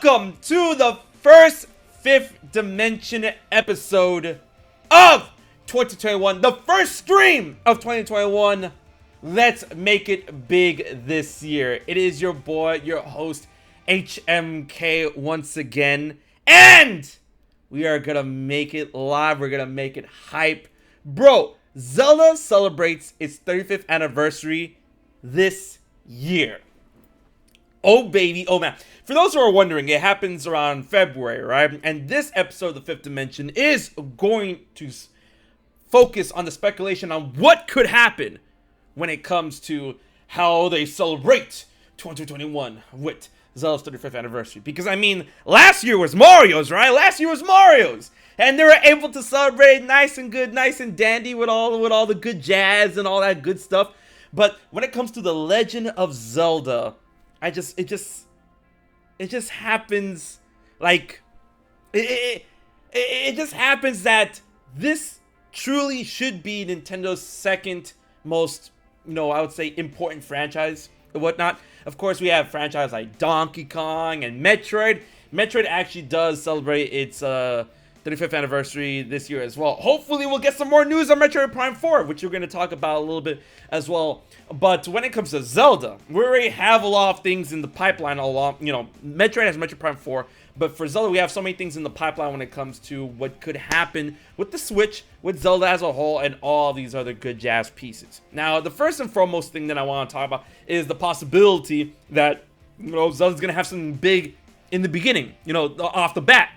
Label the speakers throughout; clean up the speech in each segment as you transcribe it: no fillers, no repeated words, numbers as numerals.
Speaker 1: Welcome to the first Fifth Dimension episode of 2021, the first stream of 2021. Let's make it big this year. It is your boy, your host, HMK once again, and we are gonna make it live. We're gonna make it hype. Bro, Zelda celebrates its 35th anniversary this year. Oh baby, oh man. For those who are wondering, it happens around February, right? And this episode of the Fifth Dimension is going to focus on the speculation on what could happen when it comes to how they celebrate 2021 with Zelda's 35th anniversary. Because I mean, last year was Mario's, right? Last year was Mario's. And they were able to celebrate nice and good, nice and dandy with all the good jazz and all that good stuff. But when it comes to the Legend of Zelda, it just happens like it just happens that this truly should be Nintendo's second most, I would say, important franchise and whatnot. Of course, we have franchises like Donkey Kong and Metroid. Metroid actually does celebrate its 35th anniversary this year as well. Hopefully we'll get some more news on Metroid Prime 4, which we're going to talk about a little bit as well. But when it comes to Zelda, we already have a lot of things in the pipeline along, Metroid has Metroid Prime 4, but for Zelda we have so many things in the pipeline when it comes to what could happen with the Switch, with Zelda as a whole, and all these other good jazz pieces. Now, the first and foremost thing that I want to talk about is the possibility that, Zelda's going to have something big in the beginning, off the bat.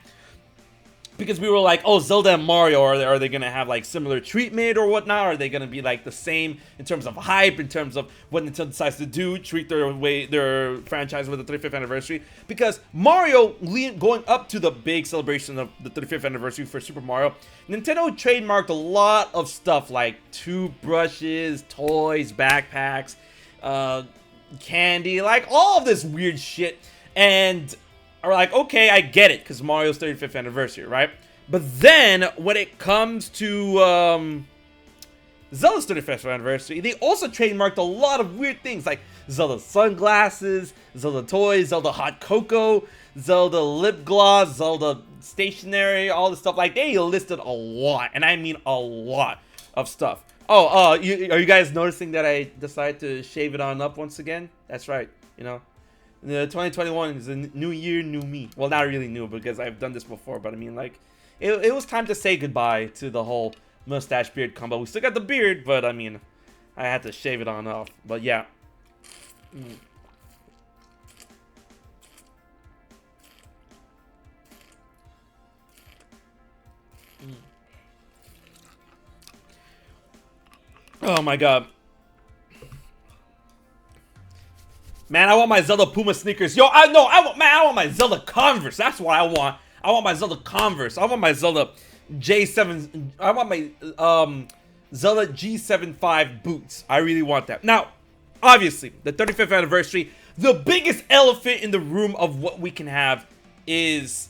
Speaker 1: Because we were like, oh, Zelda and Mario, are they going to have like similar treatment or whatnot? Are they going to be like the same in terms of hype, in terms of what Nintendo decides to do, treat their franchise with the 35th anniversary? Because Mario, going up to the big celebration of the 35th anniversary for Super Mario, Nintendo trademarked a lot of stuff like toothbrushes, toys, backpacks, candy, like all of this weird shit. And are like, okay, I get it, because Mario's 35th anniversary, right? But then, when it comes to Zelda's 35th anniversary, they also trademarked a lot of weird things, like Zelda sunglasses, Zelda toys, Zelda hot cocoa, Zelda lip gloss, Zelda stationery, all this stuff. Like, they listed a lot, and I mean a lot of stuff. Oh, are you guys noticing that I decided to shave it on up once again? That's right, The 2021 is a new year, new me. Well, not really new, because I've done this before, but I mean, like, it was time to say goodbye to the whole mustache beard combo. We still got the beard, but I mean, I had to shave it on off. But yeah. Oh my god. Man, I want my Zelda Puma sneakers. Yo, I want my Zelda Converse. That's what I want. I want my Zelda Converse. I want my Zelda J7. I want my Zelda G75 boots. I really want that. Now, obviously, the 35th anniversary, the biggest elephant in the room of what we can have is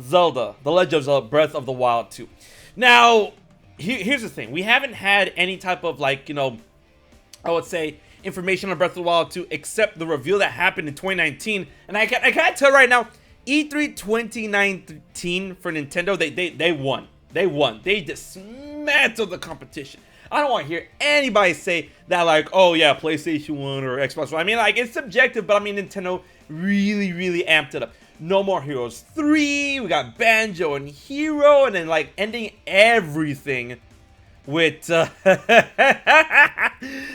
Speaker 1: Zelda, The Legend of Zelda Breath of the Wild 2. Now, here's the thing. We haven't had any type of, like, I would say, information on Breath of the Wild 2 except the reveal that happened in 2019. And I can't tell right now, E3 2019 for Nintendo, they won. They won. They dismantled the competition. I don't want to hear anybody say that, like, oh yeah, PlayStation 1 or Xbox One. I mean, like, it's subjective, but I mean, Nintendo really, really amped it up. No More Heroes 3, we got Banjo and Hero, and then, like, ending everything with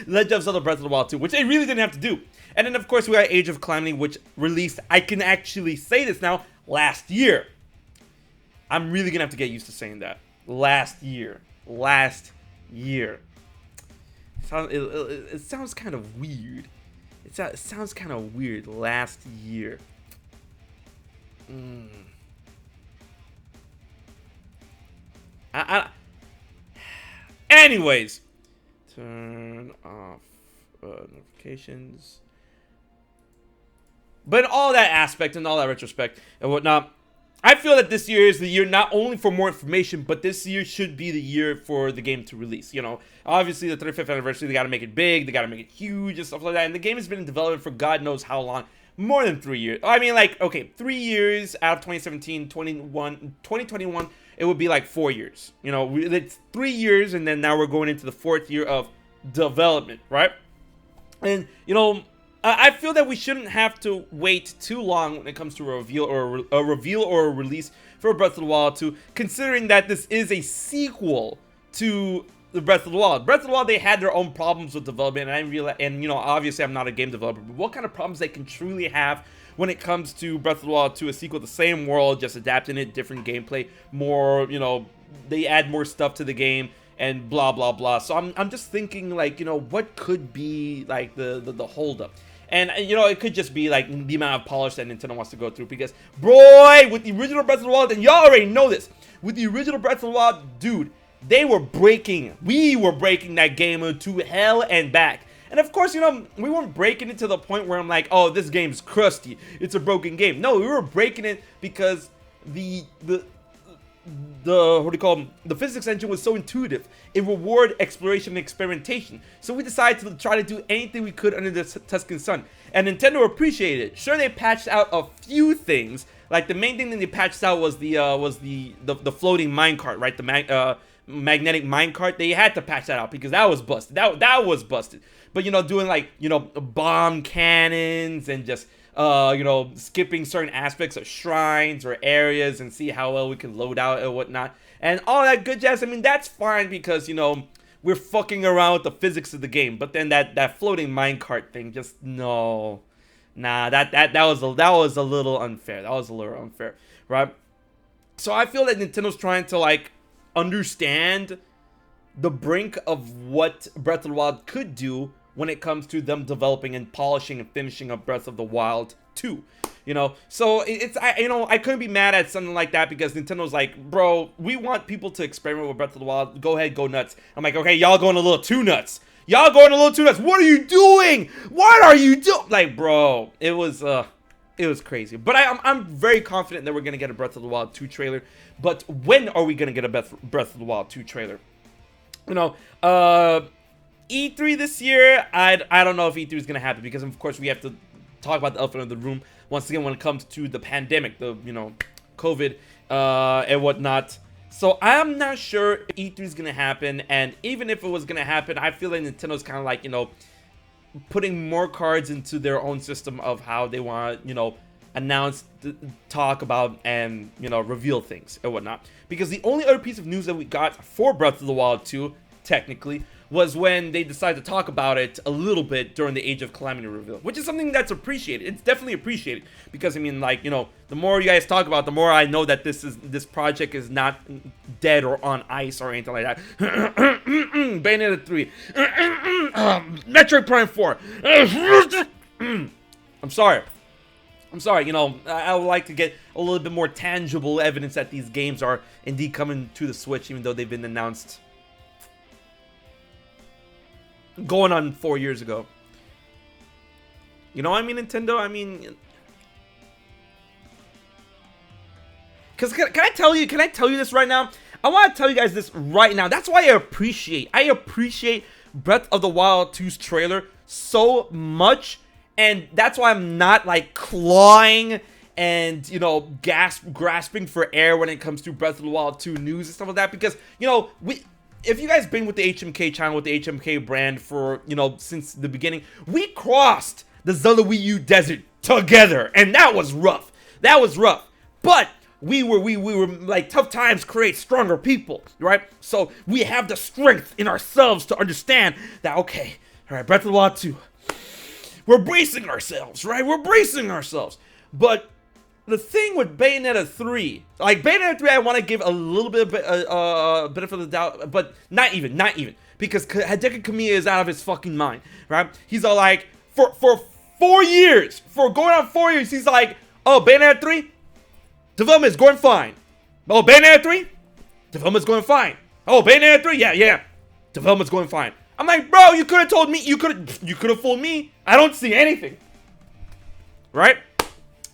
Speaker 1: Legend of Zelda Breath of the Wild 2, which they really didn't have to do. And then, of course, we got Age of Calamity, which released, I can actually say this now, last year. I'm really gonna have to get used to saying that. Last year. It sounds kind of weird. It sounds kind of weird, last year. Anyways, turn off notifications. But in all that aspect and all that retrospect and whatnot, I feel that this year is the year not only for more information, but this year should be the year for the game to release. Obviously the 35th anniversary, they got to make it big, they got to make it huge and stuff like that. And the game has been in development for God knows how long. more than 3 years. I mean, like, okay, 3 years out of 2017, 2021, it would be like 4 years. You know, it's 3 years, and then now we're going into the 4th year of development, right? And, you know, I feel that we shouldn't have to wait too long when it comes to a reveal or a release for Breath of the Wild 2, considering that this is a sequel to the Breath of the Wild. Breath of the Wild, they had their own problems with development, and I realize, and you know, obviously I'm not a game developer, but what kind of problems they can truly have when it comes to Breath of the Wild 2, a sequel to the same world, just adapting it, different gameplay, more, you know, they add more stuff to the game, and blah blah blah. So I'm just thinking, like, you know, what could be like the holdup. And, you know, it could just be, like, the amount of polish that Nintendo wants to go through. Because, boy, with the original Breath of the Wild, and y'all already know this, with the original Breath of the Wild, dude, we were breaking that game to hell and back. And, of course, you know, we weren't breaking it to the point where I'm like, oh, this game's crusty, it's a broken game. No, we were breaking it because the what do you call them? The physics engine was so intuitive. It rewarded exploration and experimentation. So we decided to try to do anything we could under the Tuscan sun. And Nintendo appreciated it. Sure, they patched out a few things. Like the main thing that they patched out was the floating minecart, right? The magnetic minecart. They had to patch that out because that was busted. That was busted. But, you know, doing, like, you know, bomb cannons and just you know, skipping certain aspects of shrines or areas and see how well we can load out and whatnot. And all that good jazz, I mean, that's fine because, you know, we're fucking around with the physics of the game. But then that floating minecart thing, just, no. Nah, that was a little unfair. That was a little unfair, right? So I feel that Nintendo's trying to, like, understand the brink of what Breath of the Wild could do when it comes to them developing and polishing and finishing up Breath of the Wild 2, you know. So I couldn't be mad at something like that because Nintendo's like, bro, we want people to experiment with Breath of the Wild. Go ahead, go nuts. I'm like, okay, y'all going a little too nuts. Y'all going a little too nuts. What are you doing? What are you doing? Like, bro, it was crazy. But I'm very confident that we're gonna get a Breath of the Wild 2 trailer. But when are we gonna get a Breath of the Wild 2 trailer? You know, E3 this year, I don't know if E3 is going to happen because, of course, we have to talk about the elephant in the room once again when it comes to the pandemic, the, you know, COVID and whatnot. So I'm not sure if E3 is going to happen, and even if it was going to happen, I feel like Nintendo's kind of like, you know, putting more cards into their own system of how they want to, you know, announce, talk about, and, you know, reveal things and whatnot. Because the only other piece of news that we got for Breath of the Wild 2, technically, was when they decided to talk about it a little bit during the Age of Calamity reveal, which is something that's appreciated. It's definitely appreciated because, I mean, like, you know, the more you guys talk about it, the more I know that this project is not dead or on ice or anything like that. Bayonetta 3, Metroid Prime 4. I'm sorry, you know, I would like to get a little bit more tangible evidence that these games are indeed coming to the Switch, even though they've been announced going on 4 years ago. You know what I mean, Nintendo? I mean, because can I tell you this right now? I want to tell you guys this right now. That's why I appreciate Breath of the Wild 2's trailer so much, and that's why I'm not like clawing and, you know, grasping for air when it comes to Breath of the Wild 2 news and stuff like that, because, you know, if you guys been with the HMK channel, with the HMK brand for, you know, since the beginning, we crossed the Zelda Wii U desert together, and that was rough. That was rough. But we were like, tough times create stronger people, right? So we have the strength in ourselves to understand that, okay, all right, Breath of the Wild 2, we're bracing ourselves, right? We're bracing ourselves. But the thing with Bayonetta 3, like Bayonetta 3, I want to give a little bit of benefit of the doubt, but not even, because Hideki Kamiya is out of his fucking mind, right? He's all like, for 4 years, for going on 4 years, he's like, oh, Bayonetta 3, development is going fine. Oh, Bayonetta 3, development's going fine. Oh, Bayonetta 3, yeah, development's going fine. I'm like, bro, you could have told me, you could have fooled me. I don't see anything, right?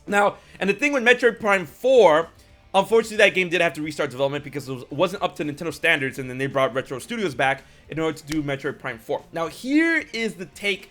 Speaker 1: Now, and the thing with Metroid Prime 4, unfortunately that game did have to restart development because it wasn't up to Nintendo standards, and then they brought Retro Studios back in order to do Metroid Prime 4. Now, here is the take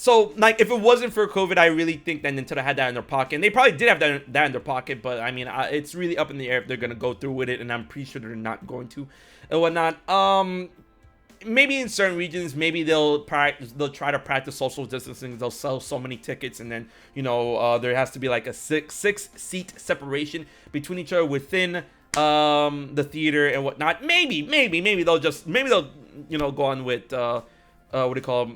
Speaker 1: So, like, if it wasn't for COVID, I really think that Nintendo had that in their pocket. And they probably did have that in their pocket, but, I mean, it's really up in the air if they're going to go through with it, and I'm pretty sure they're not going to and whatnot. Maybe in certain regions, maybe they'll try to practice social distancing. They'll sell so many tickets, and then, you know, there has to be, like, a six-seat separation between each other within the theater and whatnot. Maybe they'll, you know, go on with, what do you call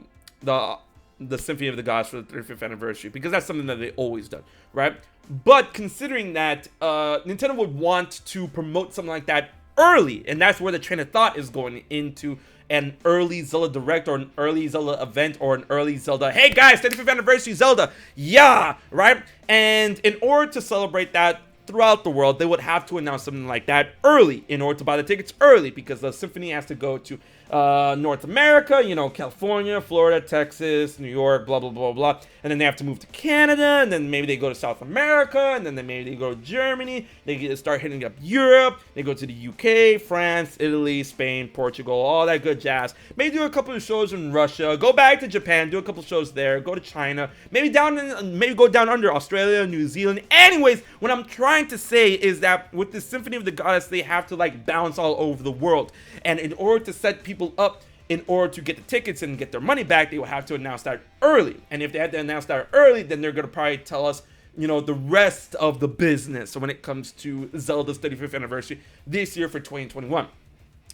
Speaker 1: them? The Symphony of the Gods for the 35th anniversary, because that's something that they always done, right? But considering that Nintendo would want to promote something like that early, and that's where the train of thought is going into an early Zelda Direct or an early Zelda event or an early Zelda, hey guys, 35th anniversary Zelda, yeah, right? And in order to celebrate that throughout the world, they would have to announce something like that early in order to buy the tickets early, because the symphony has to go to North America, you know, California, Florida, Texas, New York, blah, blah, blah, blah. And then they have to move to Canada, and then maybe they go to South America, and then maybe they go to Germany. They start hitting up Europe. They go to the UK, France, Italy, Spain, Portugal, all that good jazz. Maybe do a couple of shows in Russia. Go back to Japan, do a couple of shows there. Go to China. Maybe go down under Australia, New Zealand. Anyways, what I'm trying to say is that with the Symphony of the Goddess, they have to like bounce all over the world. And in order to set people up, in order to get the tickets and get their money back, they will have to announce that early. And if they had to announce that early, then they're going to probably tell us, you know, the rest of the business. So when it comes to Zelda's 35th anniversary this year for 2021.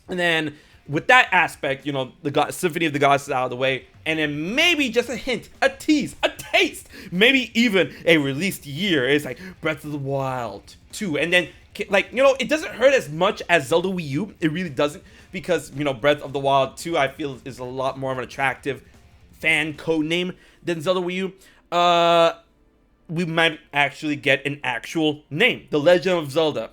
Speaker 1: And then with that aspect, you know, the Symphony of the Gods is out of the way. And then maybe just a hint, a tease, a taste, maybe even a released year. It's like Breath of the Wild 2. And then, like, you know, it doesn't hurt as much as Zelda Wii U. It really doesn't. Because, you know, Breath of the Wild 2, I feel, is a lot more of an attractive fan code name than Zelda Wii U. We might actually get an actual name. The Legend of Zelda.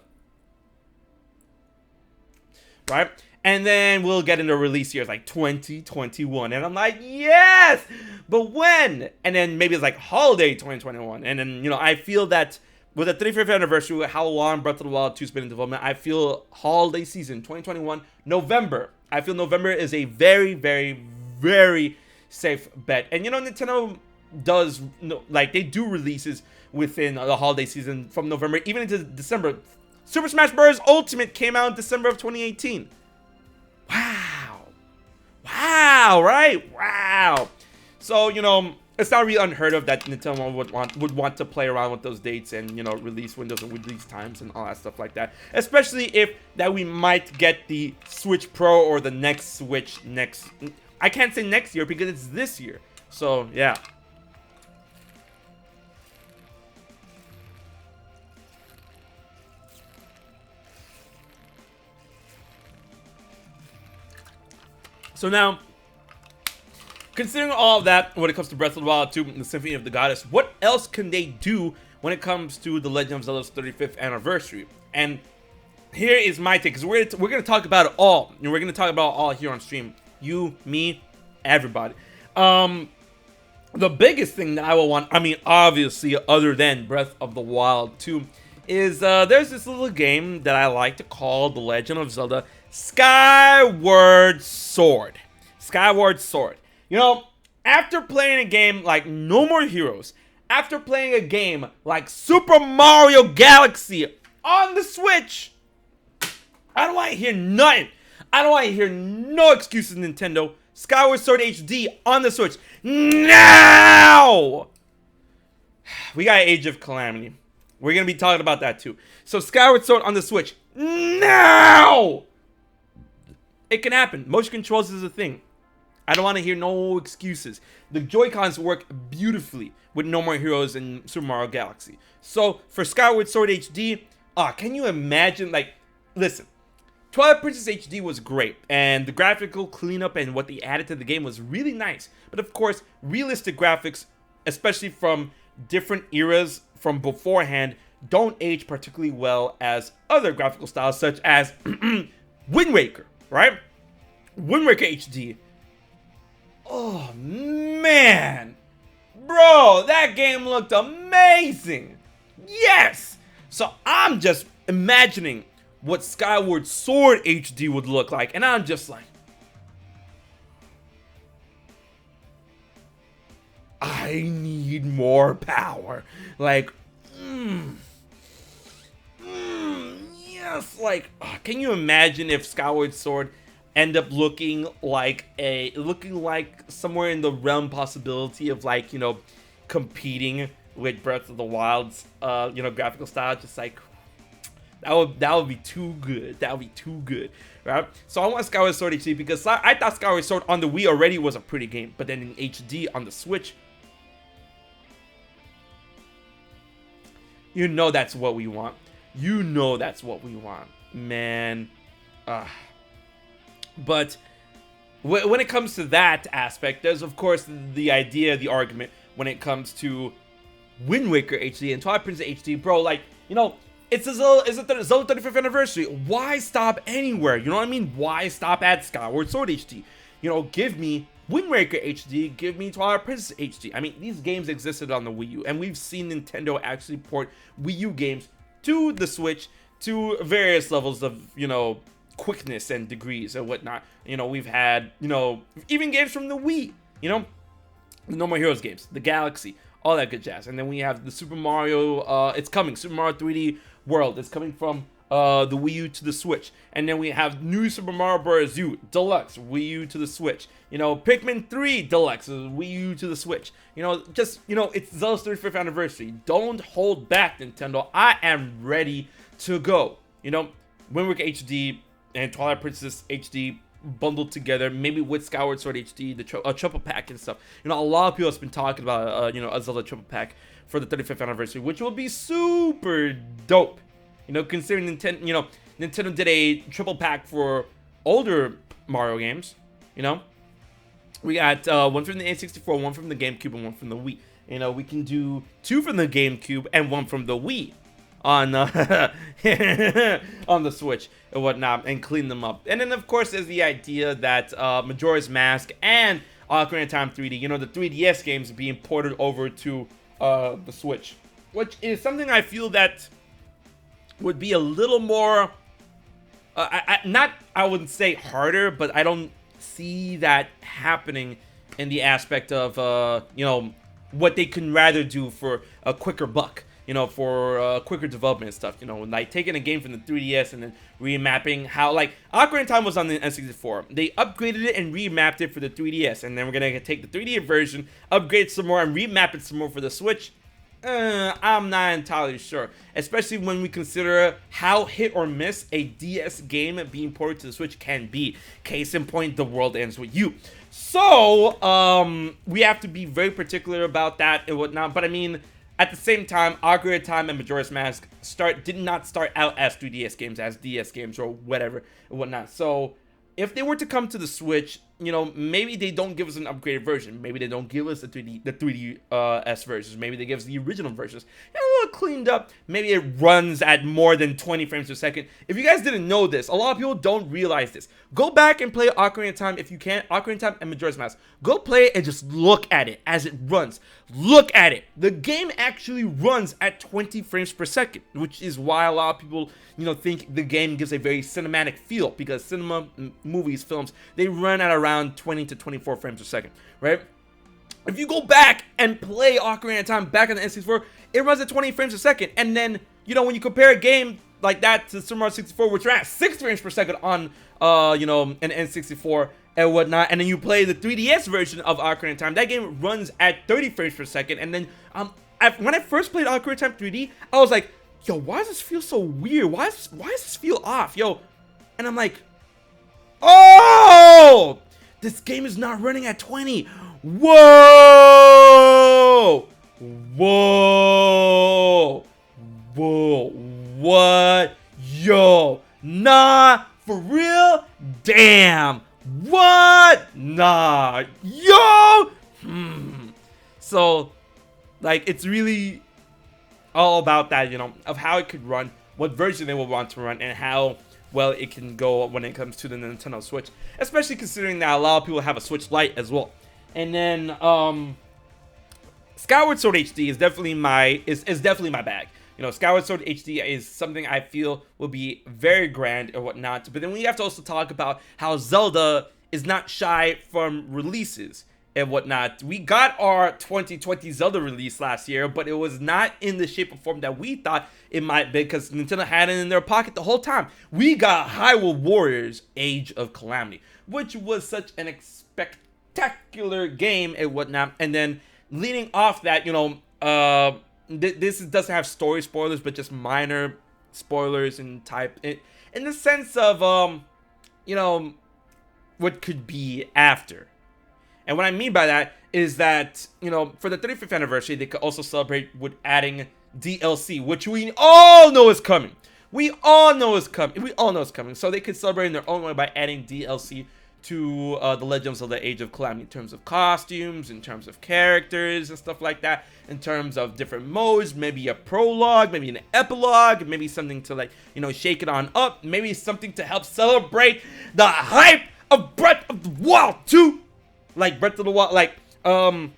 Speaker 1: Right? And then we'll get into release years like 2021. And I'm like, yes! But when? And then maybe it's like holiday 2021. And then, you know, I feel that with the 35th anniversary, with how long Breath of the Wild 2's been in development, I feel holiday season 2021, November. I feel November is a very, very, very safe bet. And you know, Nintendo does, like, they do releases within the holiday season from November, even into December. Super Smash Bros. Ultimate came out in December of 2018. Wow. Wow, right? Wow. So, you know, it's not really unheard of that Nintendo would want to play around with those dates and, you know, release windows and release times and all that stuff like that. Especially if that we might get the Switch Pro or the next Switch next... I can't say next year because it's this year. So, yeah. So now, considering all of that, when it comes to Breath of the Wild 2 and the Symphony of the Goddess, what else can they do when it comes to the Legend of Zelda's 35th anniversary? And here is my take, because we're going to talk about it all. And we're going to talk about it all here on stream. You, me, everybody. The biggest thing that I will want, I mean, obviously, other than Breath of the Wild 2, is there's this little game that I like to call The Legend of Zelda Skyward Sword. Skyward Sword. You know, after playing a game like No More Heroes, after playing a game like Super Mario Galaxy on the Switch, I don't want to hear nothing. I don't want to hear no excuses, Nintendo. Skyward Sword HD on the Switch. Now! We got Age of Calamity. We're going to be talking about that too. So Skyward Sword on the Switch. Now! It can happen. Motion controls is a thing. I don't want to hear no excuses. The Joy-Cons work beautifully with No More Heroes and Super Mario Galaxy. So, for Skyward Sword HD, can you imagine, like, listen, Twilight Princess HD was great, and the graphical cleanup and what they added to the game was really nice. But of course, realistic graphics, especially from different eras from beforehand, don't age particularly well as other graphical styles, such as Wind Waker, right? Wind Waker HD. Oh, man. Bro, that game looked amazing. Yes. So I'm just imagining what Skyward Sword HD would look like. And I'm just like... I need more power. Like, yes. Like, can you imagine if Skyward Sword end up looking like somewhere in the realm possibility of, like, you know, competing with Breath of the Wild's you know, graphical style? Just like, that would be too good. That would be too good, right? So I want Skyward Sword HD because I thought Skyward Sword on the Wii already was a pretty game, but then in HD on the Switch, you know that's what we want. You know that's what we want, man. But when it comes to that aspect, there's of course the idea, the argument when it comes to Wind Waker HD and Twilight Princess HD, bro. Like, you know, it's the Zelda 35th anniversary. Why stop anywhere? You know what I mean? Why stop at Skyward Sword HD? You know, give me Wind Waker HD, give me Twilight Princess HD. I mean, these games existed on the Wii U, and we've seen Nintendo actually port Wii U games to the Switch to various levels of, you know, quickness and degrees and whatnot. You know, we've had, you know, even games from the Wii, you know, the No More Heroes games, the Galaxy, all that good jazz. And then we have the Super Mario, it's coming, Super Mario 3D World. It's coming from the Wii U to the Switch. And then we have new Super Mario Bros. U Deluxe, Wii U to the Switch. You know, Pikmin 3 Deluxe, Wii U to the Switch. You know, just, you know, it's Zelda's 35th anniversary. Don't hold back, Nintendo. I am ready to go. You know, Wind Waker HD and Twilight Princess HD bundled together, maybe with Skyward Sword HD, the triple pack and stuff. You know, a lot of people have been talking about, you know, a Zelda triple pack for the 35th anniversary, which will be super dope. You know, considering Nintendo did a triple pack for older Mario games. You know, we got one from the N64, one from the GameCube, and one from the Wii. You know, we can do 2 from the GameCube and 1 from the Wii on on the Switch and whatnot, and clean them up. And then of course there's the idea that Majora's Mask and Ocarina of Time 3D, you know, the 3DS games being ported over to the Switch, which is something I feel that would be a little more I wouldn't say harder, but I don't see that happening in the aspect of you know, what they can rather do for a quicker buck. You know, for quicker development and stuff, you know, like taking a game from the 3DS and then remapping how, like, Ocarina of Time was on the N64. They upgraded it and remapped it for the 3DS, and then we're gonna take the 3D version, upgrade some more, and remap it some more for the Switch. I'm not entirely sure, especially when we consider how hit or miss a DS game being ported to the Switch can be. Case in point, The World Ends With You. So, we have to be very particular about that and whatnot, but I mean, at the same time, Ocarina of Time and Majora's Mask did not start out as 3DS games, as DS games or whatever and whatnot. So if they were to come to the Switch, you know, maybe they don't give us an upgraded version. Maybe they don't give us the 3DS versions. Maybe they give us the original versions. And a little cleaned up. Maybe it runs at more than 20 frames per second. If you guys didn't know this, a lot of people don't realize this. Go back and play Ocarina of Time if you can. Ocarina of Time and Majora's Mask. Go play it and just look at it as it runs. Look at it. The game actually runs at 20 frames per second, which is why a lot of people, you know, think the game gives a very cinematic feel, because cinema, movies, films, they run at around 20 to 24 frames per second, right? If you go back and play Ocarina of Time back on the N64, it runs at 20 frames per second. And then, you know, when you compare a game like that to Super Mario 64, which ran at 6 frames per second on, you know, an N64 and whatnot, and then you play the 3DS version of Ocarina of Time, that game runs at 30 frames per second. And then, when I first played Ocarina of Time 3D, I was like, yo, why does this feel so weird? Why does this feel off, yo? And I'm like, oh, this game is not running at 20. Whoa! Whoa! Whoa! What? Yo! Nah, for real? Damn! What? Nah, yo! So, like, it's really all about that, you know, of how it could run, what version they will want to run, and how well it can go when it comes to the Nintendo Switch, especially considering that a lot of people have a Switch Lite as well. And then Skyward Sword HD is definitely my bag. You know, Skyward Sword HD is something I feel will be very grand or whatnot. But then we have to also talk about how Zelda is not shy from releases and whatnot. We got our 2020 Zelda release last year, but it was not in the shape or form that we thought it might be, because Nintendo had it in their pocket the whole time. We got Hyrule Warriors Age of Calamity, which was such an spectacular game and whatnot. And then leading off that, this doesn't have story spoilers, but just minor spoilers and in the sense of what could be after. And what I mean by that is that, for the 35th anniversary, they could also celebrate with adding DLC, which we all know is coming. We all know it's coming. So they could celebrate in their own way by adding DLC to The Legend of Zelda Age of Calamity, in terms of costumes, in terms of characters and stuff like that, in terms of different modes, maybe a prologue, maybe an epilogue, maybe something to shake it on up, maybe something to help celebrate the hype of Breath of the Wild 2, like Breath of the Wild,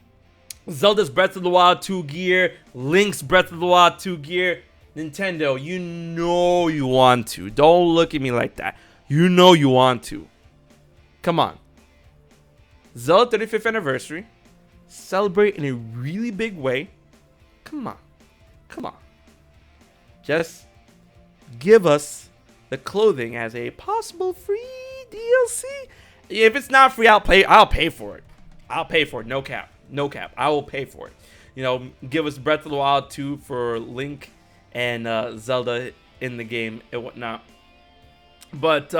Speaker 1: Zelda's Breath of the Wild 2 gear, Link's Breath of the Wild 2 gear. Nintendo, you know you want to. Don't look at me like that. You know you want to. Come on. Zelda 35th anniversary. Celebrate in a really big way. Come on. Just give us the clothing as a possible free DLC. If it's not free, I'll pay for it. No cap. I will pay for it. Give us Breath of the Wild 2 for Link and Zelda in the game and whatnot. But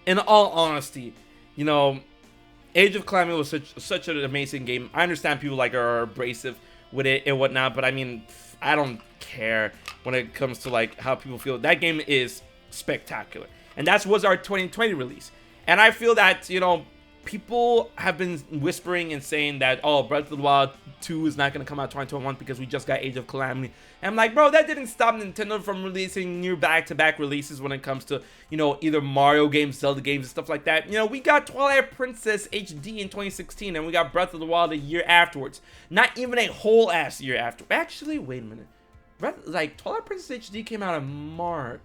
Speaker 1: in all honesty, Age of Calamity was such an amazing game. I understand people are abrasive with it and whatnot, but I mean, I don't care when it comes to how people feel. That game is spectacular, and that was our 2020 release. And I feel that people have been whispering and saying that, oh, Breath of the Wild 2 is not going to come out 2021 because we just got Age of Calamity. And I'm like, bro, that didn't stop Nintendo from releasing new back-to-back releases when it comes to, either Mario games, Zelda games, and stuff like that. We got Twilight Princess HD in 2016, and we got Breath of the Wild a year afterwards. Not even a whole ass year after. Actually, wait a minute. Twilight Princess HD came out in March.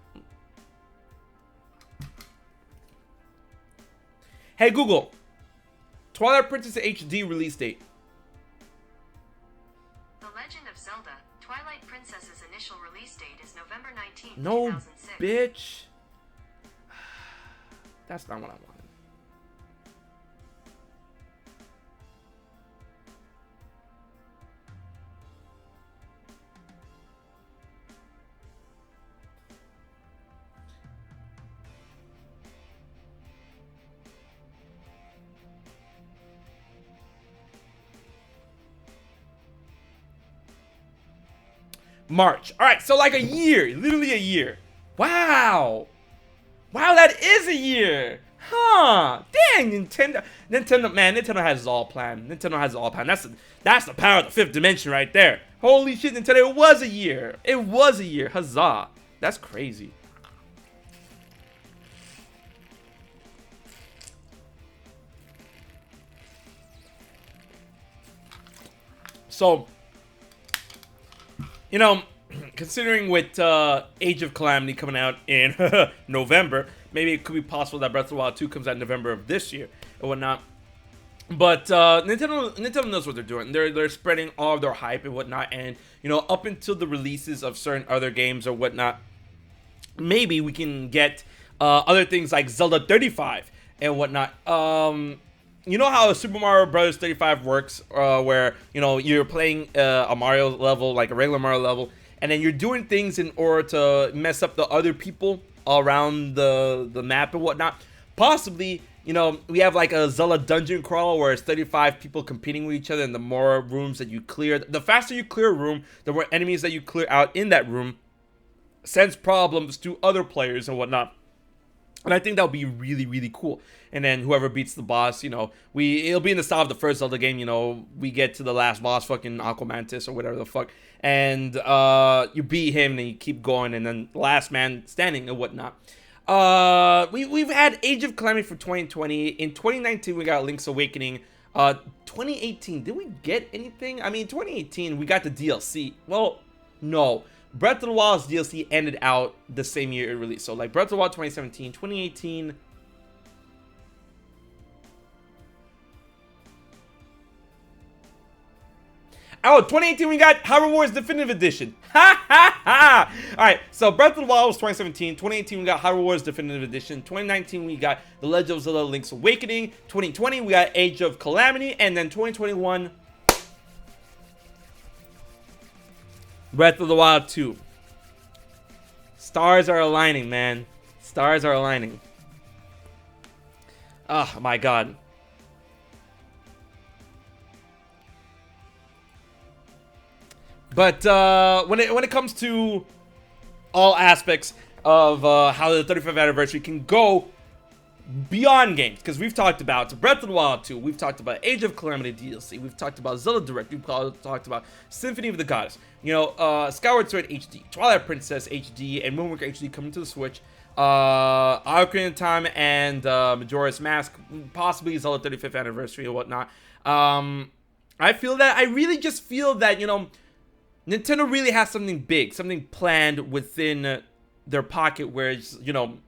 Speaker 1: Hey, Google. Twilight Princess HD release date.
Speaker 2: The Legend of Zelda, Twilight Princess's initial release date is November 19th,
Speaker 1: no,
Speaker 2: 2006.
Speaker 1: Bitch. That's not what I wanted. March. All right, so a year, literally a year. Wow, that is a year, huh? Dang, Nintendo, man, Nintendo has it all planned. That's the power of the fifth dimension right there. Holy shit, Nintendo, it was a year. Huzzah! That's crazy. So, considering with Age of Calamity coming out in November, maybe it could be possible that Breath of the Wild 2 comes out in November of this year and whatnot. But Nintendo knows what they're doing. They're spreading all of their hype and whatnot, and up until the releases of certain other games or whatnot, maybe we can get other things like Zelda 35 and whatnot. You know how Super Mario Bros. 35 works, where you're playing a Mario level, like a regular Mario level, and then you're doing things in order to mess up the other people around the map and whatnot. Possibly, we have a Zelda dungeon crawl where it's 35 people competing with each other, and the more rooms that you clear, the faster you clear a room, the more enemies that you clear out in that room sends problems to other players and whatnot. And I think that would be really, really cool. And then whoever beats the boss, it'll be in the style of the first Zelda game. We get to the last boss, fucking Aquamantis or whatever the fuck, and you beat him, and you keep going, and then last man standing and whatnot. We've had Age of Calamity for 2020. In 2019, we got Link's Awakening. 2018, did we get anything? I mean, 2018, we got the DLC. Well, no. Breath of the Wild's DLC ended out the same year it released. So, Breath of the Wild 2017, 2018. Oh, 2018 we got Hyrule Warriors Definitive Edition. Ha ha ha! Alright, so Breath of the Wild was 2017. 2018 we got Hyrule Warriors Definitive Edition. 2019 we got The Legend of Zelda Link's Awakening. 2020 we got Age of Calamity. And then 2021, Breath of the Wild 2. Stars are aligning, man. Stars are aligning. Oh my god. But when it comes to all aspects of how the 35th anniversary can go beyond games, because we've talked about Breath of the Wild 2, we've talked about Age of Calamity DLC, we've talked about Zelda Direct, we've talked about Symphony of the Goddess, you know, Skyward Sword HD, Twilight Princess HD, and Moonwalker HD coming to the Switch, Ocarina of Time and Majora's Mask, possibly Zelda 35th anniversary or whatnot. I really just feel that, you know, Nintendo really has something big, something planned within their pocket where it's, you know,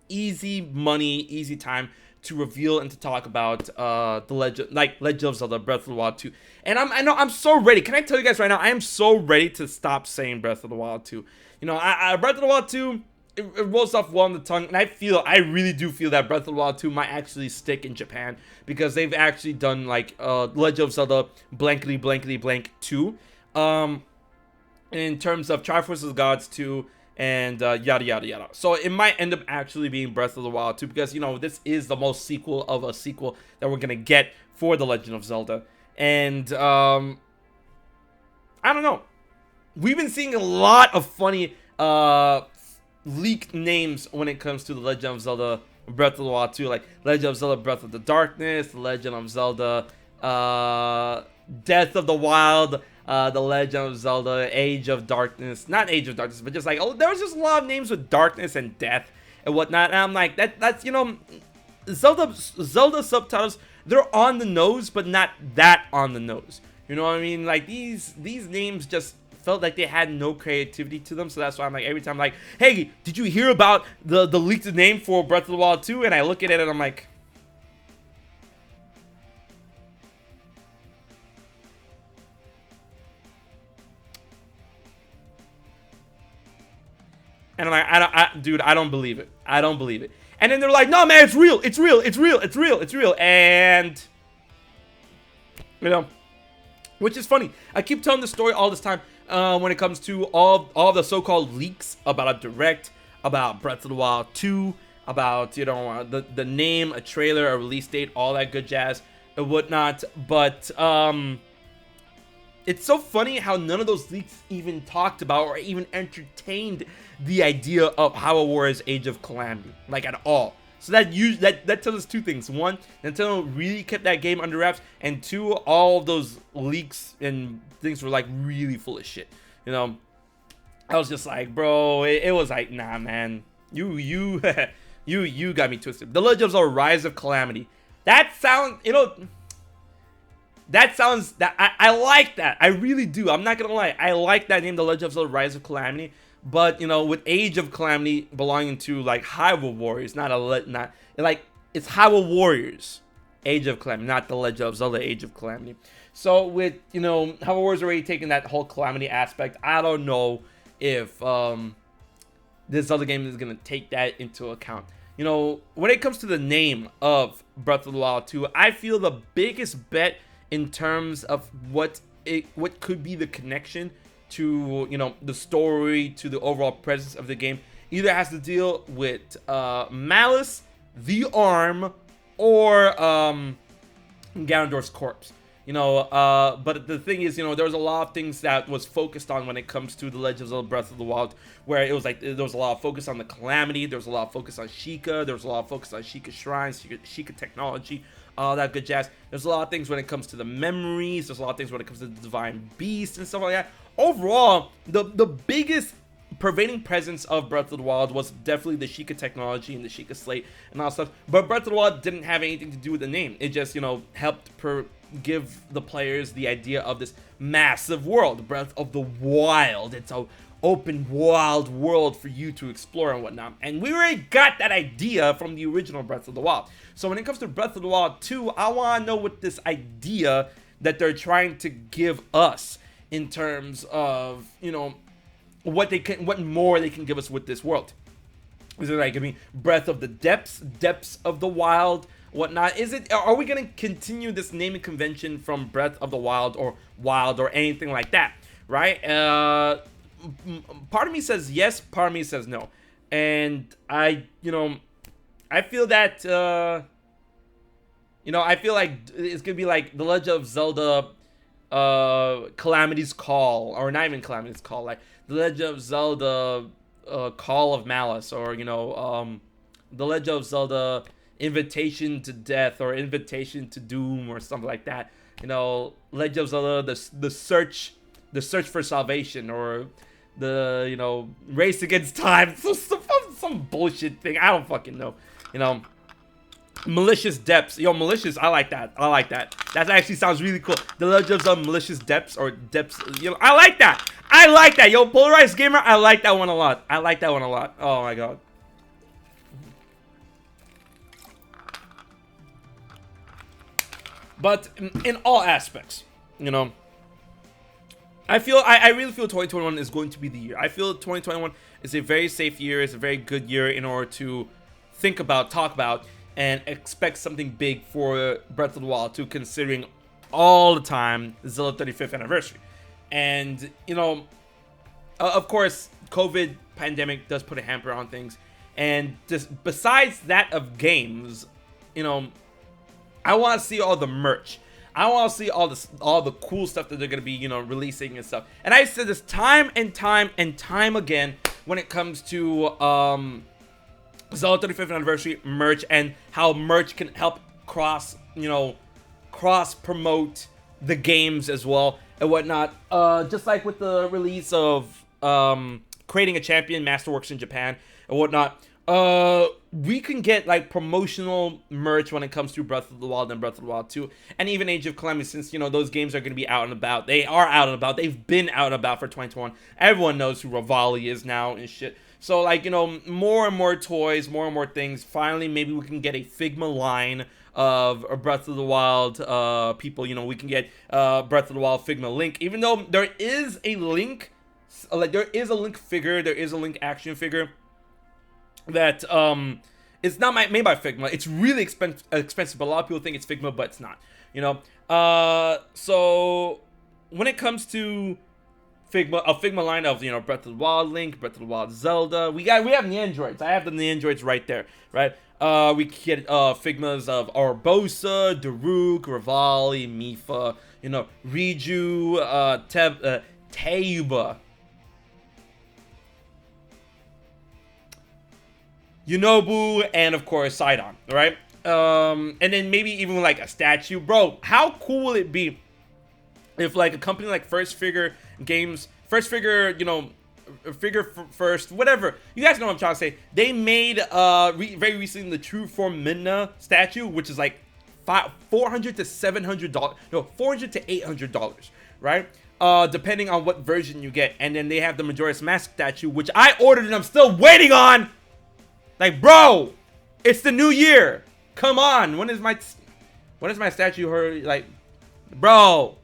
Speaker 1: easy money, easy time to reveal and to talk about the Legend of Zelda Breath of the Wild 2. And I know I'm so ready. Can I tell you guys right now, I am so ready to stop saying Breath of the Wild 2. You know, Breath of the Wild 2, it rolls off well on the tongue, and I really do feel that Breath of the Wild 2 might actually stick in Japan, because they've actually done like Legend of Zelda blankety blankety blank 2. In terms of Triforce of the Gods 2 and yada yada yada. So it might end up actually being Breath of the Wild 2, because, you know, this is the most sequel of a sequel that we're gonna get for The Legend of Zelda. And I don't know. We've been seeing a lot of funny leaked names when it comes to The Legend of Zelda Breath of the Wild 2, like Legend of Zelda Breath of the Darkness, The Legend of Zelda Death of the Wild, The Legend of Zelda Age of Darkness, not Age of Darkness, but just like, oh, there was just a lot of names with darkness and death and whatnot, and I'm like, that's you know, Zelda subtitles, they're on the nose, but not that on the nose, you know what I mean? Like, these names just felt like they had no creativity to them, so that's why I'm like, every time I'm like, hey, did you hear about the leaked name for Breath of the Wild 2? And I look at it and I'm like, and I'm like, dude, I don't believe it. I don't believe it. And then they're like, no, man, it's real. It's real. It's real. It's real. It's real. And, you know, which is funny. I keep telling the story all this time when it comes to all the so-called leaks about a Direct, about Breath of the Wild 2, about, you know, the name, a trailer, a release date, all that good jazz and whatnot. But it's so funny how none of those leaks even talked about or even entertained the idea of Hyrule Warriors Age of Calamity, like, at all. So that tells us two things. One, Nintendo really kept that game under wraps, and two, all of those leaks and things were like really full of shit. You know, I was just like, bro, it was like, nah, man, you got me twisted. The Legend of Zelda Rise of Calamity. That sounds, you know, I like that. I really do. I'm not gonna lie. I like that name, The Legend of Zelda Rise of Calamity. But, you know, with Age of Calamity belonging to, like, Hyrule Warriors, it's Hyrule Warriors Age of Calamity, not The Legend of Zelda Age of Calamity. So with, you know, Hyrule Warriors already taking that whole Calamity aspect, I don't know if this other game is going to take that into account. You know, when it comes to the name of Breath of the Wild 2, I feel the biggest bet in terms of what could be the connection to, you know, the story, to the overall presence of the game, either has to deal with Malice, the Arm, or Ganondorf's corpse. You know, but the thing is, you know, there was a lot of things that was focused on when it comes to The Legend of Zelda Breath of the Wild, where it was like, there was a lot of focus on the Calamity, there was a lot of focus on Sheikah, there was a lot of focus on Sheikah Shrines, Sheikah technology, all that good jazz. There's a lot of things when it comes to the memories, there's a lot of things when it comes to the Divine Beast and stuff like that. Overall, the biggest pervading presence of Breath of the Wild was definitely the Sheikah technology and the Sheikah slate and all that stuff. But Breath of the Wild didn't have anything to do with the name. It just, you know, helped give the players the idea of this massive world, Breath of the Wild. It's a open, wild world for you to explore and whatnot. And we already got that idea from the original Breath of the Wild. So when it comes to Breath of the Wild 2, I want to know what this idea that they're trying to give us. in terms of, you know, what more they can give us with this world. Is it like, I mean, Breath of the Depths of the Wild, whatnot? Are we gonna continue this naming convention from Breath of the Wild or anything like that, right? Part of me says yes, part of me says no, and I feel that I feel like it's gonna be like The Legend of Zelda, Calamity's Call, or not even Calamity's Call, like The Legend of Zelda, Call of Malice, or The Legend of Zelda, Invitation to Death, or Invitation to Doom, or something like that. Legend of Zelda, the search for salvation, or the race against time, some bullshit thing. I don't fucking know. Malicious Depths. Malicious, I like that. That actually sounds really cool. The Legend of Malicious Depths, or Depths, I like that. Yo, Polarized Gamer, I like that one a lot. Oh my god. But in all aspects, I really feel 2021 is going to be the year. I feel 2021 is a very safe year. It's a very good year in order to think about, talk about, and expect something big for Breath of the Wild 2, considering all the time Zelda 35th anniversary. And, of course, COVID pandemic does put a hamper on things. And just besides that of games, I want to see all the merch. I want to see all the cool stuff that they're going to be, releasing and stuff. And I said this time and time and time again when it comes to Zelda 35th anniversary merch, and how merch can help cross promote the games as well and whatnot. Just like with the release of Creating a Champion Masterworks in Japan and whatnot, we can get like promotional merch when it comes to Breath of the Wild and Breath of the Wild 2, and even Age of Calamity, since those games are going to be out and about. They are out and about. They've been out and about for 2021. Everyone knows who Rivali is now and shit. So, like, more and more toys, more and more things. Finally, maybe we can get a Figma line of Breath of the Wild people. We can get Breath of the Wild Figma Link. Even though there is a Link, there is a Link figure, there is a Link action figure that it's not made by Figma. It's really expensive, but a lot of people think it's Figma, but it's not. So when it comes to a Figma line of Breath of the Wild Link, Breath of the Wild Zelda. We have the androids. I have the androids right there, right? We get Figmas of Urbosa, Daruk, Rivali, Mipha, Riju, Teyuba, Yunobu, and of course Sidon, right? And then maybe even like a statue. Bro, how cool will it be if like a company like First Figure Games, Figure First, whatever, you guys know what I'm trying to say. They made very recently the True Form Midna statue, which is like $400 to $700, no, $400 to $800, right? Depending on what version you get. And then they have the Majora's Mask statue, which I ordered and I'm still waiting on. Like, bro, it's the new year. Come on, when is my statue? Like, bro.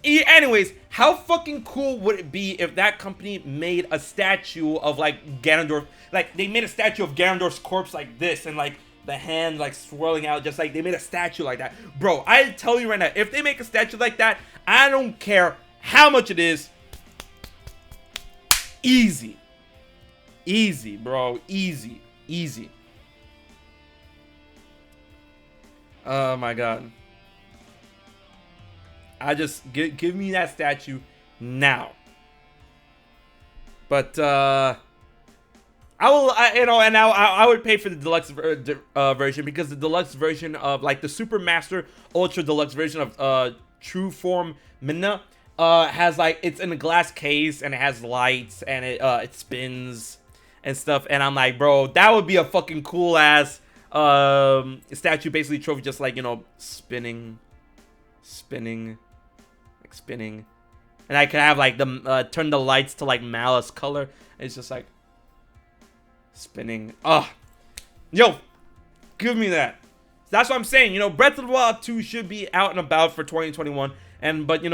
Speaker 1: Anyways, how fucking cool would it be if that company made a statue of like Ganondorf? Like, they made a statue of Ganondorf's corpse like this, and like the hand like swirling out, just like they made a statue like that. Bro, I tell you right now, if they make a statue like that, I don't care how much it is. Easy. Easy, bro. Easy. Easy. Oh my god. I just give me that statue now. But I would pay for the deluxe version, because the deluxe version of like the Super Master Ultra Deluxe version of True Form Midna has like, it's in a glass case and it has lights and it spins and stuff, and I'm like, bro, that would be a fucking cool ass statue, basically trophy, just like spinning, and I could have like the turn the lights to like Malice color. It's just like spinning. Yo, give me that. That's what I'm saying. Breath of the Wild 2 should be out and about for 2021, but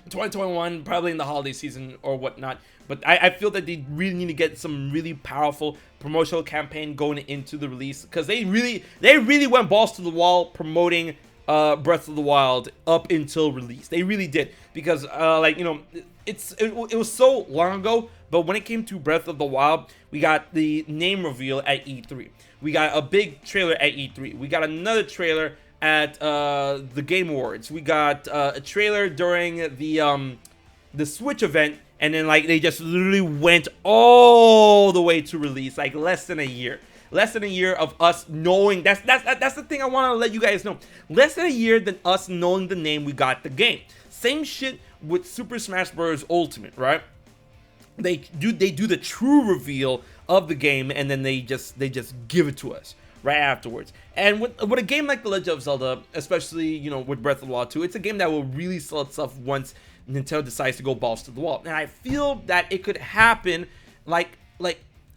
Speaker 1: 2021, probably in the holiday season or whatnot. But I feel that they really need to get some really powerful promotional campaign going into the release, because they really went balls to the wall promoting Breath of the Wild up until release. They really did, because like, you know, it was so long ago, but when it came to Breath of the Wild, we got the name reveal at E3. We got a big trailer at E3. We got another trailer at the Game Awards. We got a trailer during the Switch event, and then like they just literally went all the way to release, like less than a year of us knowing. That's the thing I want to let you guys know. Less than a year than us knowing the name, we got the game. Same shit with Super Smash Bros. Ultimate, right? They do the true reveal of the game, and then they just give it to us right afterwards. And with a game like The Legend of Zelda, especially, you know, with Breath of the Wild 2, it's a game that will really sell itself once Nintendo decides to go balls to the wall. And I feel that it could happen like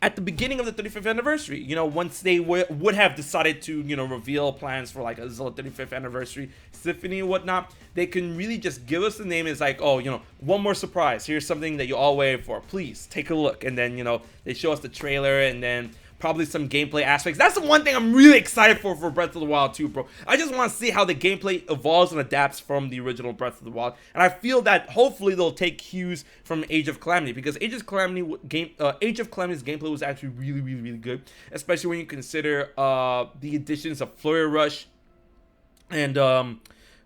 Speaker 1: at the beginning of the 35th anniversary, you know, once they would have decided to, you know, reveal plans for like a Zelda 35th anniversary symphony and whatnot, they can really just give us the name. It's like, oh, you know, one more surprise. Here's something that you all waited for. Please take a look. And then, you know, they show us the trailer, and then probably some gameplay aspects. That's the one thing I'm really excited for Breath of the Wild 2, bro. I just want to see how the gameplay evolves and adapts from the original Breath of the Wild. And I feel that hopefully they'll take cues from Age of Calamity, because Age of Calamity's gameplay was actually really good, especially when you consider the additions of Flurry Rush and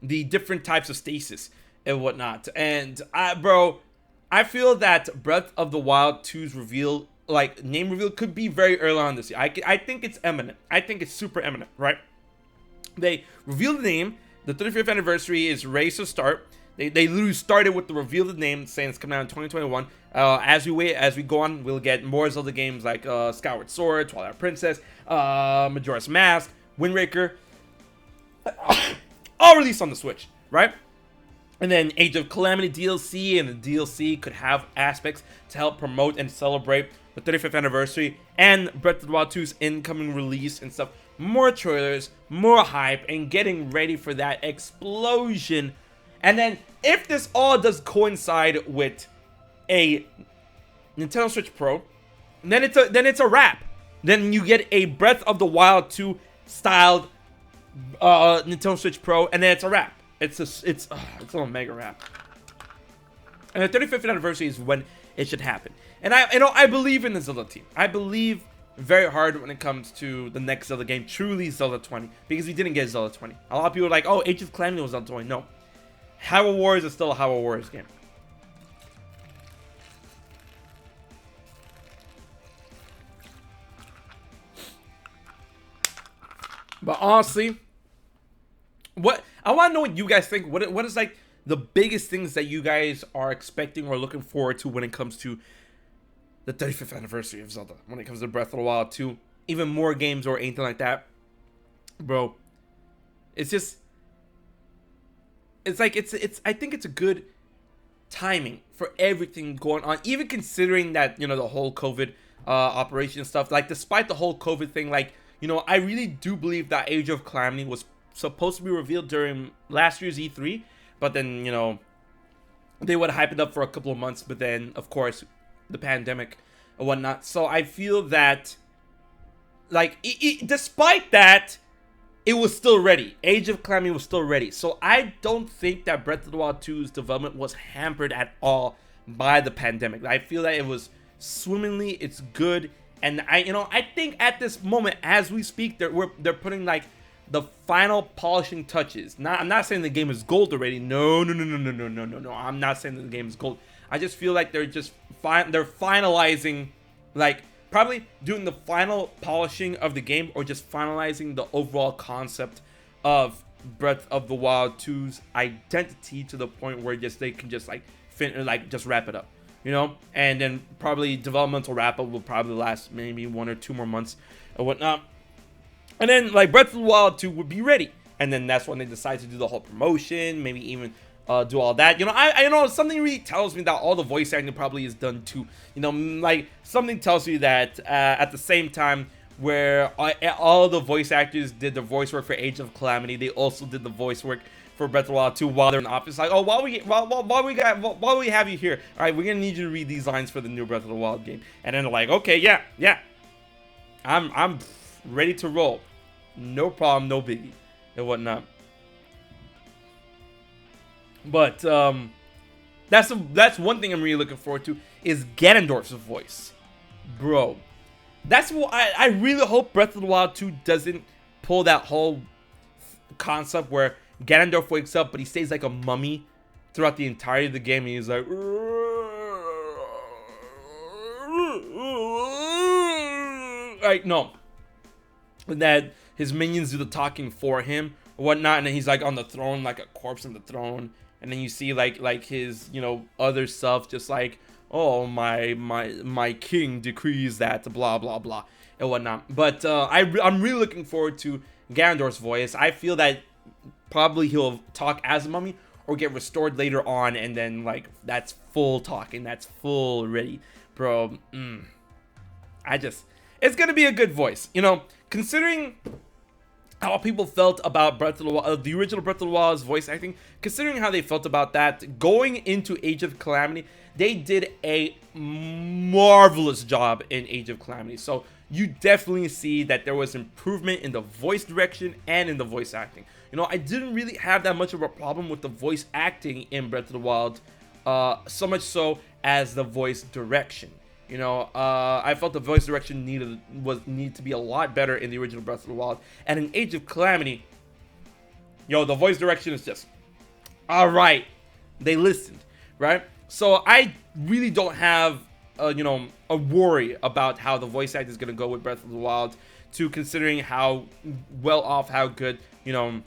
Speaker 1: the different types of stasis and whatnot. And I feel that Breath of the Wild 2's reveal, like name reveal, could be very early on this year. I think it's imminent. I think it's super imminent, right? They reveal the name. The 35th anniversary is ready to start. They literally started with the reveal of the name, saying it's coming out in 2021. As we go on, we'll get more Zelda games like Skyward Sword, Twilight Princess, Majora's Mask, Wind Waker, all released on the Switch, right? And then Age of Calamity DLC, and the DLC could have aspects to help promote and celebrate the 35th anniversary and Breath of the Wild 2's incoming release and stuff. More trailers, more hype, and getting ready for that explosion. And then if this all does coincide with a Nintendo Switch Pro, then it's a wrap. Then you get a Breath of the Wild 2 styled Nintendo Switch Pro, and then it's a wrap. It's a mega wrap. And the 35th anniversary is when it should happen. And I believe in the Zelda team. I believe very hard when it comes to the next Zelda game, truly Zelda 20, because we didn't get Zelda 20. A lot of people are like, oh, Age of Calamity was Zelda 20. No. Hyrule Warriors is still a Hyrule Warriors game. But honestly, I want to know what you guys think. What is like the biggest things that you guys are expecting or looking forward to when it comes to the 35th anniversary of Zelda? When it comes to Breath of the Wild 2, even more games or anything like that, bro. It's just, it's like I think it's a good timing for everything going on, even considering that, you know, the whole COVID operation and stuff. Like, despite the whole COVID thing, like, you know, I really do believe that Age of Calamity was supposed to be revealed during last year's E3, but then, you know, they would hype it up for a couple of months, but then, of course, the pandemic and whatnot. So I feel that, like, despite that, it was still ready. Age of Calamity was still ready. So I don't think that Breath of the Wild 2's development was hampered at all by the pandemic. I feel that it was swimmingly, it's good, and I think at this moment, as we speak, they're putting like the final polishing touches. I'm not saying the game is gold already. No. I'm not saying that the game is gold. I just feel like they're finalizing, like, probably doing the final polishing of the game, or just finalizing the overall concept of Breath of the Wild 2's identity, to the point where they can just just wrap it up, you know? And then probably developmental wrap up will probably last maybe 1 or 2 more months or whatnot. And then, like, Breath of the Wild 2 would be ready. And then that's when they decide to do the whole promotion, maybe even do all that. You know, I know something really tells me that all the voice acting probably is done too. You know, like, something tells me that at the same time where all the voice actors did the voice work for Age of Calamity, they also did the voice work for Breath of the Wild 2 while they're in the office. Like, oh, while we have you here, all right, we're gonna need you to read these lines for the new Breath of the Wild game. And then they're like, okay, yeah, I'm ready to roll. No problem, no biggie, and whatnot. But that's one thing I'm really looking forward to is Ganondorf's voice, bro. That's what I really hope Breath of the Wild 2 doesn't pull that whole concept where Ganondorf wakes up but he stays like a mummy throughout the entirety of the game, and he's like, no, that his minions do the talking for him or whatnot, and then he's like on the throne like a corpse on the throne, and then you see like his, you know, other self just like, oh, my king decrees that, blah blah blah and whatnot. But I'm really looking forward to Ganondorf's voice. I feel that probably he'll talk as a mummy or get restored later on, and then like that's full talking, that's full ready, bro. It's gonna be a good voice, you know, considering how people felt about Breath of the Wild, the original Breath of the Wild's voice acting. Considering how they felt about that going into Age of Calamity, they did a marvelous job in Age of Calamity. So you definitely see that there was improvement in the voice direction and in the voice acting. You know, I didn't really have that much of a problem with the voice acting in Breath of the Wild, so much so as the voice direction. You know, I felt the voice direction needed to be a lot better in the original Breath of the Wild, and in Age of Calamity, yo, the voice direction is just all right. They listened, right? So I really don't have, you know, a worry about how the voice act is gonna go with Breath of the Wild, to considering how well off, how good, you know,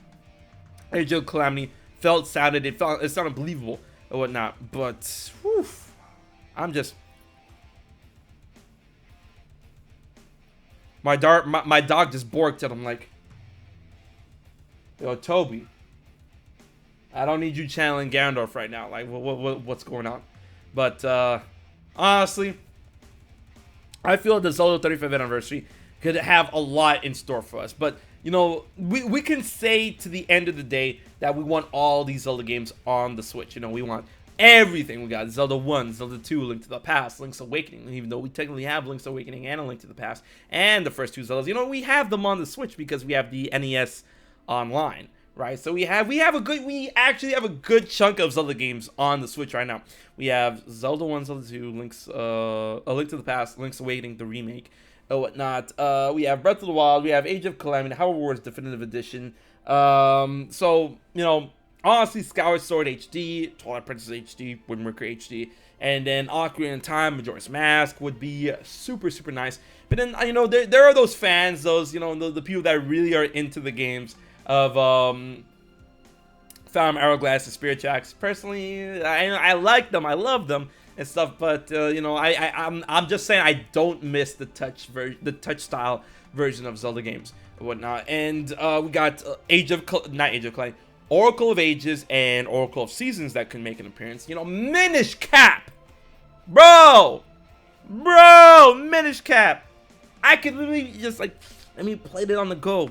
Speaker 1: Age of Calamity sounded. It sounded believable or whatnot. But whew, my dog just barked and I'm like, yo, Toby, I don't need you channeling Ganondorf right now. Like, what's going on? But honestly, I feel the Zelda 35th anniversary could have a lot in store for us. But you know, we can say to the end of the day that we want all these Zelda games on the Switch. You know, we want everything. We got Zelda 1, Zelda 2, Link to the Past, Link's Awakening, even though we technically have Link's Awakening and A Link to the Past, and the first two Zeldas. You know, we have them on the Switch because we have the NES Online, right? So we actually have a good chunk of Zelda games on the Switch right now. We have Zelda 1, Zelda 2, A Link to the Past, Link's Awakening, the remake, or whatnot. We have Breath of the Wild, we have Age of Calamity, Hyrule Wars Definitive Edition. So, you know, honestly, Skyward Sword HD, Twilight Princess HD, Wind Waker HD, and then Ocarina of Time, Majora's Mask would be super, super nice. But then, you know, there are those fans, those, you know, the people that really are into the games of Fire Emblem Hourglass and Spirit Tracks. Personally, I like them, I love them and stuff, but you know, I'm just saying I don't miss the touch style version of Zelda games and whatnot. And we got Oracle of Ages and Oracle of Seasons that can make an appearance. You know, Minish Cap, bro, Minish Cap. I could literally just like, let me play it on the go.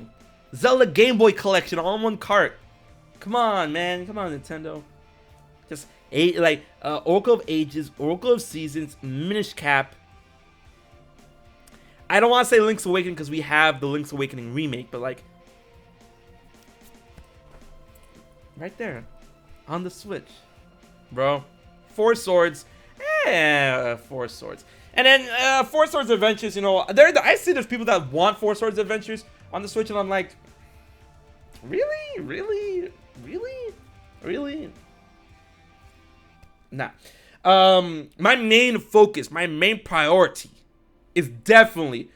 Speaker 1: Zelda Game Boy Collection all in one cart. Come on, man, come on, Nintendo. Just Oracle of Ages, Oracle of Seasons, Minish Cap. I don't want to say Link's Awakening because we have the Link's Awakening remake, but like, right there on the Switch, bro. Four Swords, Four Swords, and then Four Swords Adventures. You know, I see there's people that want Four Swords Adventures on the Switch, and I'm like, really? Nah. My main focus, my main priority is definitely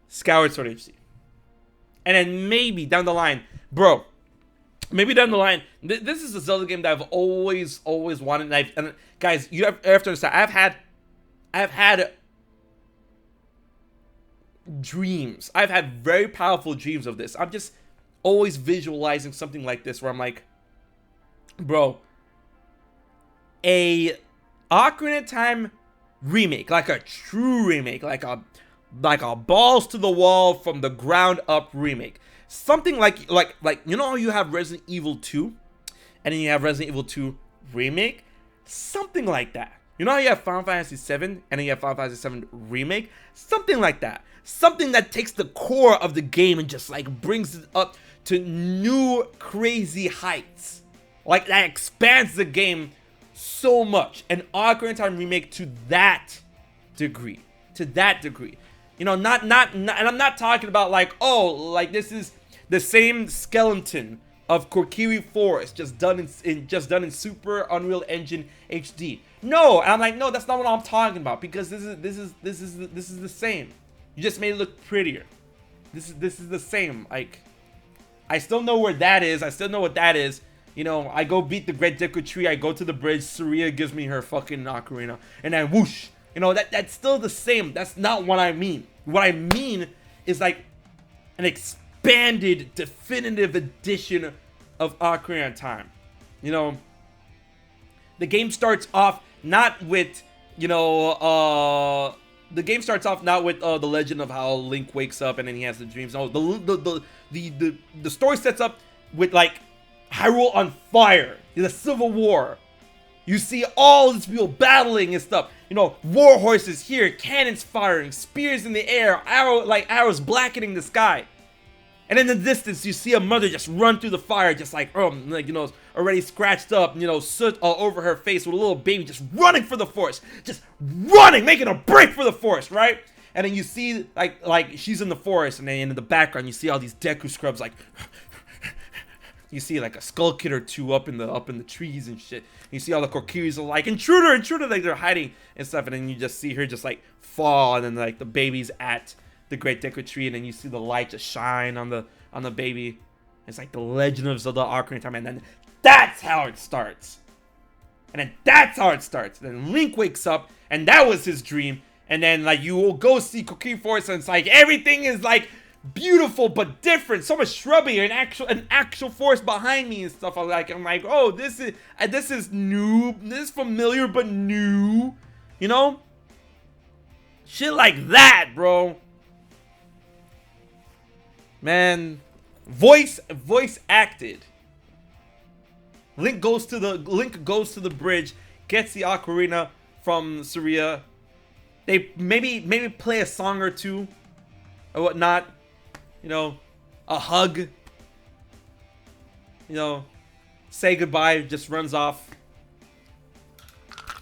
Speaker 1: Skyward Sword HD, and then maybe down the line, bro. Maybe down the line, this is a Zelda game that I've always wanted. And guys, you have to understand. I've had dreams. I've had very powerful dreams of this. I'm just always visualizing something like this, where I'm like, bro, a Ocarina of Time remake, like a true remake, like a balls to the wall from the ground up remake. Something like you know how you have Resident Evil 2 and then you have Resident Evil 2 Remake? Something like that. You know how you have Final Fantasy 7 and then you have Final Fantasy 7 Remake? Something like that. Something that takes the core of the game and just like brings it up to new crazy heights. Like that expands the game so much. And Ocarina of Time Remake to that degree. To that degree. You know, not and I'm not talking about like, oh, like this is the same skeleton of Kokiri Forest just done in Super Unreal Engine HD. No, and I'm like, no, that's not what I'm talking about, because this is the same. You just made it look prettier. This is the same. Like, I still know where that is. I still know what that is. You know, I go beat the Great Deku Tree. I go to the bridge. Saria gives me her fucking ocarina, and then whoosh. You know, that's still the same. That's not what I mean. What I mean is like an expanded, definitive edition of Ocarina of Time. You know, the game starts off not with, you know, the game starts off not with the legend of how Link wakes up and then he has the dreams. No, the story sets up with like Hyrule on fire, the Civil War. You see all these people battling and stuff. You know, war horses here, cannons firing, spears in the air, arrows blackening the sky. And in the distance, you see a mother just run through the fire, just like you know, already scratched up, you know, soot all over her face with a little baby just running for the forest, just running, making a break for the forest, right? And then you see like she's in the forest, and then in the background you see all these Deku scrubs like. You see like a skull kid or two up in the trees and shit. You see all the Kokiris are like intruder, like they're hiding and stuff. And then you just see her just like fall, and then like the baby's at the Great Deku Tree, and then you see the light just shine on the baby. It's like the Legend of Zelda Ocarina of Time, and then that's how it starts. And then that's how it starts. And then Link wakes up, and that was his dream. And then like you will go see Kokiri Forest, and it's like everything is like beautiful but different, so much shrubbery, an actual forest behind me and stuff. I'm like, oh, this is new, this is familiar but new, you know, shit like that, bro. Man, voice acted. Link goes to the bridge, gets the ocarina from Saria. They maybe play a song or two or whatnot. You know, a hug. You know, say goodbye, just runs off.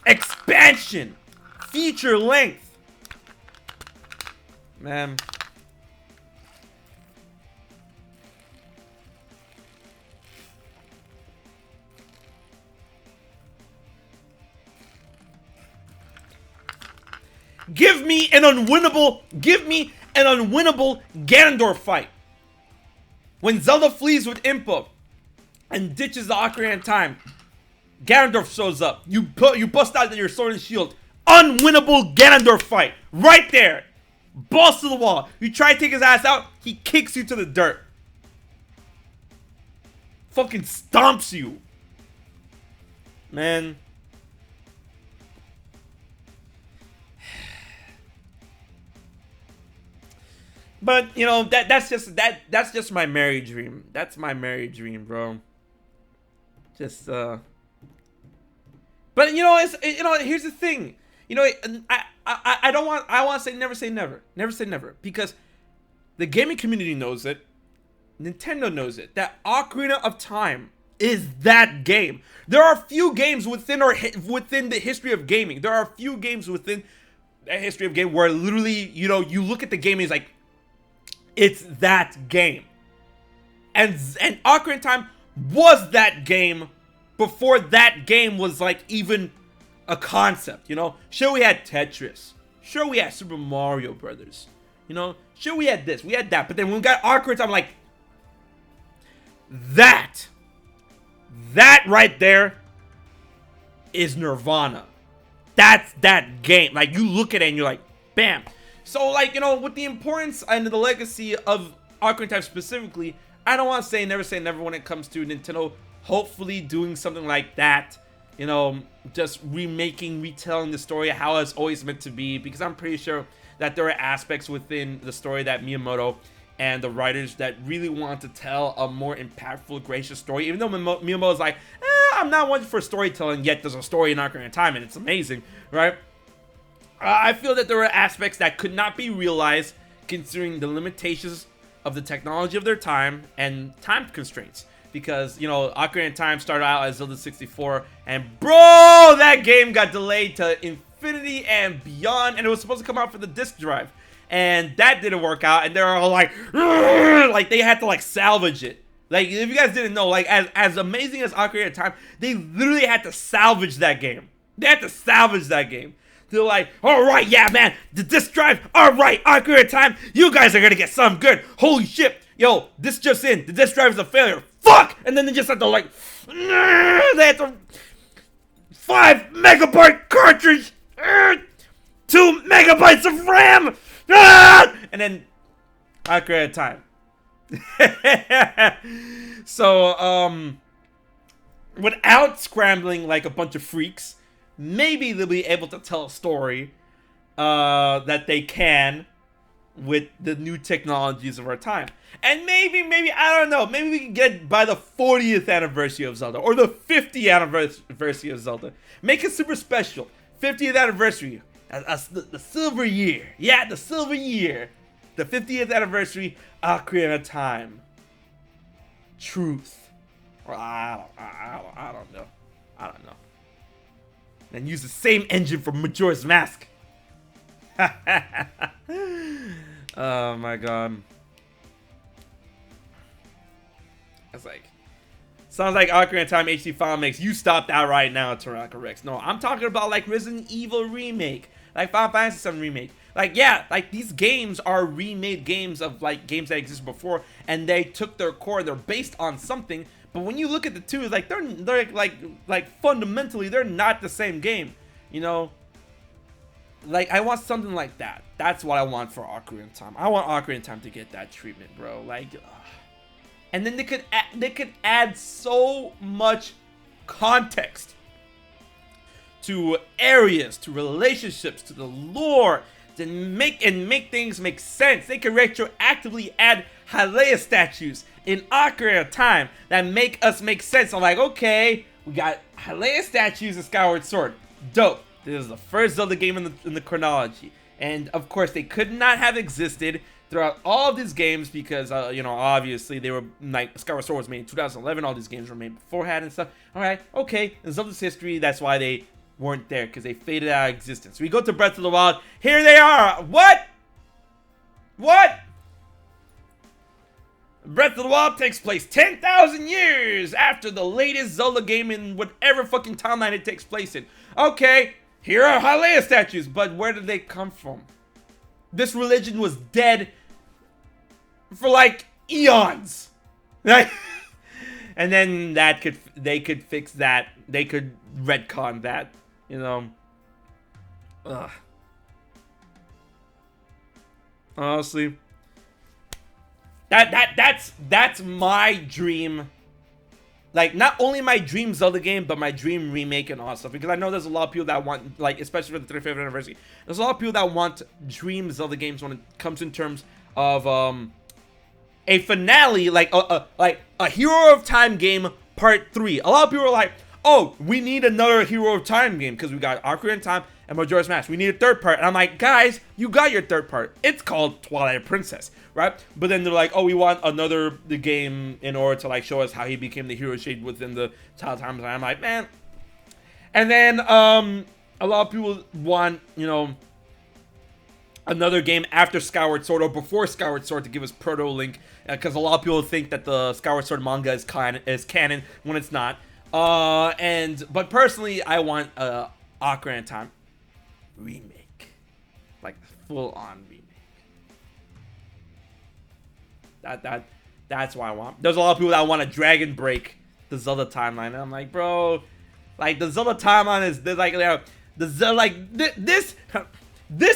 Speaker 1: Expansion! Feature length! Man. Give me an unwinnable Ganondorf fight. When Zelda flees with Impa and ditches the Ocarina of Time, Ganondorf shows up. You bust out your sword and shield. Unwinnable Ganondorf fight. Right there. Balls to the wall. You try to take his ass out, he kicks you to the dirt. Fucking stomps you. Man. But you know that's just my married dream. That's my married dream, bro. Just But you know, here's the thing. You know, I want to say never, because the gaming community knows it. Nintendo knows it. That Ocarina of Time is that game. There are few games within the history of gaming. There are few games within the history of game where literally, you know, you look at the game and it's like, it's that game. And Ocarina of Time was that game before that game was like even a concept, you know? Sure, we had Tetris. Sure, we had Super Mario Brothers. You know? Sure, we had this, we had that. But then when we got Ocarina of Time, like, that right there is Nirvana. That's that game. Like, you look at it and you're like, bam. So, like, you know, with the importance and the legacy of Ocarina of Time specifically, I don't want to say never when it comes to Nintendo hopefully doing something like that. You know, just retelling the story how it's always meant to be. Because I'm pretty sure that there are aspects within the story that Miyamoto and the writers that really want to tell a more impactful, gracious story. Even though Miyamoto is like, I'm not one for storytelling, yet there's a story in Ocarina of Time, and it's amazing, right? I feel that there were aspects that could not be realized considering the limitations of the technology of their time and time constraints. Because, you know, Ocarina of Time started out as Zelda 64, and bro, that game got delayed to infinity and beyond, and it was supposed to come out for the disc drive. And that didn't work out, and they're all like they had to like salvage it. Like, if you guys didn't know, like as amazing as Ocarina of Time, they literally had to salvage that game. They had to salvage that game. They're like, all right, yeah, man, the disc drive, all right, Ocarina of Time, you guys are gonna get something good. Holy shit, yo, this just in, the disc drive is a failure. Fuck! And then they just had to like, they had to 5 megabyte cartridge, 2 megabytes of RAM, and then Ocarina of Time. So, without scrambling like a bunch of freaks, maybe they'll be able to tell a story that they can with the new technologies of our time. And maybe, I don't know, maybe we can get by the 40th anniversary of Zelda, or the 50th anniversary of Zelda. Make it super special. 50th anniversary, the silver year. Yeah, the silver year. The 50th anniversary, Ocarina of Time. Truth. Or I don't know. And use the same engine for Majora's Mask. Oh my god. It's like, sounds like Ocarina of Time HD Final Mix. You stop that right now, TARawson. No, I'm talking about like Resident Evil Remake, like Final Fantasy VII Remake. Like, yeah, like these games are remade games of like games that existed before, and they took their core, they're based on something. But when you look at the two, like they're like fundamentally they're not the same game, you know. Like, I want something like that. That's what I want for Ocarina of Time. I want Ocarina of Time to get that treatment, bro. Like, and then they could add so much context to areas, to relationships, to the lore, to make things make sense. They could retroactively add Hylia statues in Ocarina of Time that make us make sense. I'm like, okay, we got Hylia statues in Skyward Sword. Dope. This is the first Zelda game in the chronology. And of course, they could not have existed throughout all of these games because, you know, obviously they were like, Skyward Sword was made in 2011. All these games were made beforehand and stuff. All right, okay. In Zelda's history, that's why they weren't there, because they faded out of existence. We go to Breath of the Wild. Here they are. What? Breath of the Wild takes place 10,000 years after the latest Zelda game in whatever fucking timeline it takes place in. Okay, here are Hylia statues, but where did they come from? This religion was dead for like eons. And then they could fix that. They could retcon that, you know. Ugh. Honestly, that's my dream. Like, not only my dream Zelda game, but my dream remake and all stuff. Because I know there's a lot of people that want, like, especially for the 35th anniversary, there's a lot of people that want dream Zelda games when it comes in terms of a finale, like a Hero of Time game part 3. A lot of people are like, oh, we need another Hero of Time game because we got Ocarina of Time and Majora's Mask. We need a third part. And I'm like, guys, you got your third part. It's called Twilight Princess, right? But then they're like, oh, we want the game in order to like show us how he became the hero shade within the Child Timeline. I'm like, man. And then a lot of people want, you know, another game after Skyward Sword or before Skyward Sword to give us Proto Link, because a lot of people think that the Skyward Sword manga is canon when it's not. But personally, I want Ocarina of Time remake, like full on remake. That's what I want. There's a lot of people that want to Dragon Break the Zelda timeline, and I'm like, bro, like the Zelda timeline is like, the Zelda, like this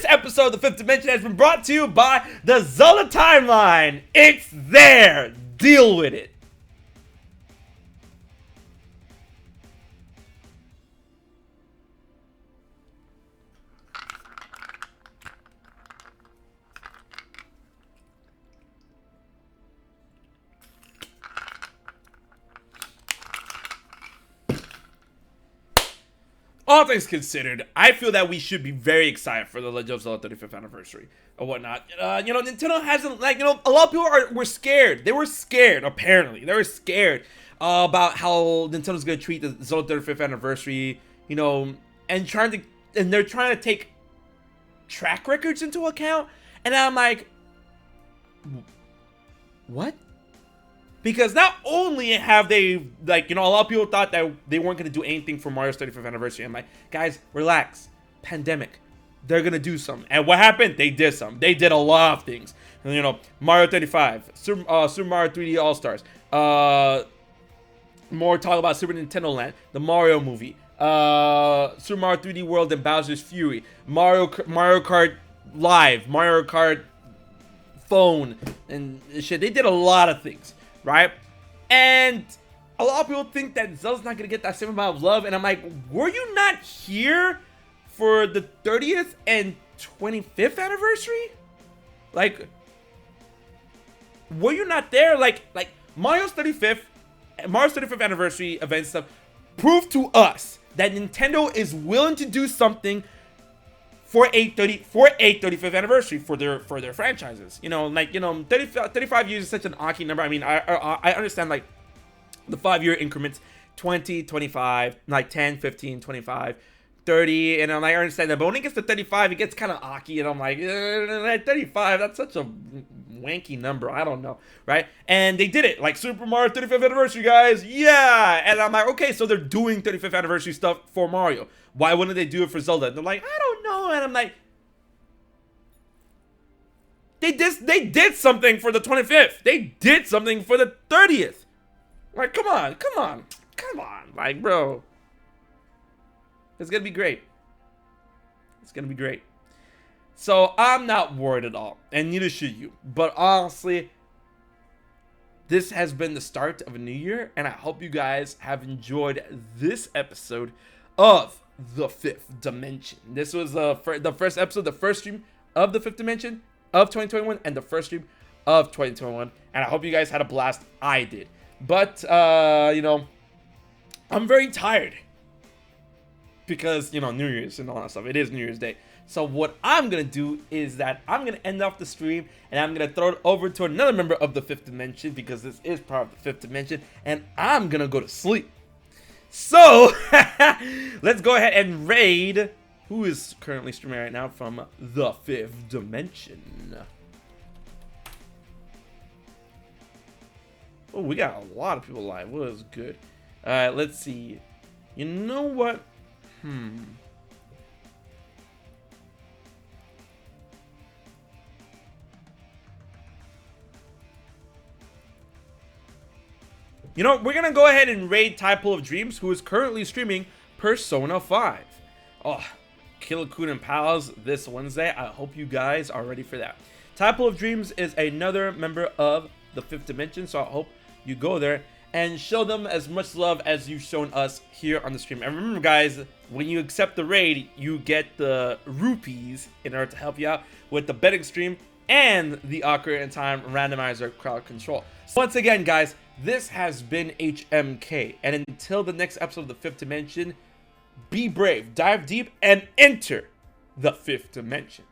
Speaker 1: episode of the Fifth Dimension has been brought to you by the Zelda timeline. It's there. Deal with it. all things considered, I feel that we should be very excited for the Legend of Zelda 35th anniversary or whatnot. You know, Nintendo hasn't, like, you know, a lot of people were scared. They were scared, apparently. They were scared about how Nintendo's gonna treat the Zelda 35th anniversary, you know, and they're trying to take track records into account. And I'm like, what? Because not only have they, like, you know, a lot of people thought that they weren't going to do anything for Mario's 35th anniversary. I'm like, guys, relax. Pandemic. They're going to do something. And what happened? They did something. They did a lot of things. You know, Mario 35, Super Mario 3D All-Stars, more talk about Super Nintendo Land, the Mario movie, Super Mario 3D World and Bowser's Fury, Mario Kart Live, Mario Kart Phone, and shit. They did a lot of things. Right? And a lot of people think that Zelda's not gonna get that same amount of love, and I'm like, were you not here for the 30th and 25th anniversary? Like, were you not there? Like Mario's 35th anniversary event stuff proved to us that Nintendo is willing to do something for a 35th anniversary for their franchises. You know, like, you know, 35 years is such an Aki number. I mean, I understand, like, the 5-year increments, 20, 25, like 10, 15, 25, 30, and I understand that. But when it gets to 35, it gets kind of Aki, and I'm like, 35, that's such a wanky number. I don't know, right? And they did it, like Super Mario 35th anniversary, guys. Yeah, and I'm like, okay, so they're doing 35th anniversary stuff for Mario. Why wouldn't they do it for Zelda? And they're like, I don't know. And I'm like, they did something for the 25th. They did something for the 30th. Like, come on. Like, bro, it's gonna be great. It's gonna be great. So I'm not worried at all, and neither should you. But honestly, this has been the start of a new year, and I hope you guys have enjoyed this episode of the Fifth Dimension. This was the first episode, the first stream of the Fifth Dimension of 2021, and the first stream of 2021. And I hope you guys had a blast. I did. But you know, I'm very tired because, you know, New Year's and all that stuff. It is New Year's Day. So what I'm gonna do is that I'm gonna end off the stream and I'm gonna throw it over to another member of the Fifth Dimension, because this is part of the Fifth Dimension, and I'm gonna go to sleep. So let's go ahead and raid who is currently streaming right now from the Fifth Dimension. Oh, we got a lot of people live. Well, that's good. Alright, let's see. You know what? You know, we're gonna go ahead and raid Typool of Dreams, who is currently streaming Persona 5. Oh, Kill-kun and Pals this Wednesday. I hope you guys are ready for that. Typool of Dreams is another member of the Fifth Dimension, so I hope you go there and show them as much love as you've shown us here on the stream. And remember, guys, when you accept the raid, you get the rupees in order to help you out with the betting stream and the Ocarina of Time randomizer crowd control. So once again, guys, this has been HMK, and until the next episode of the Fifth Dimension, be brave, dive deep, and enter the Fifth Dimension.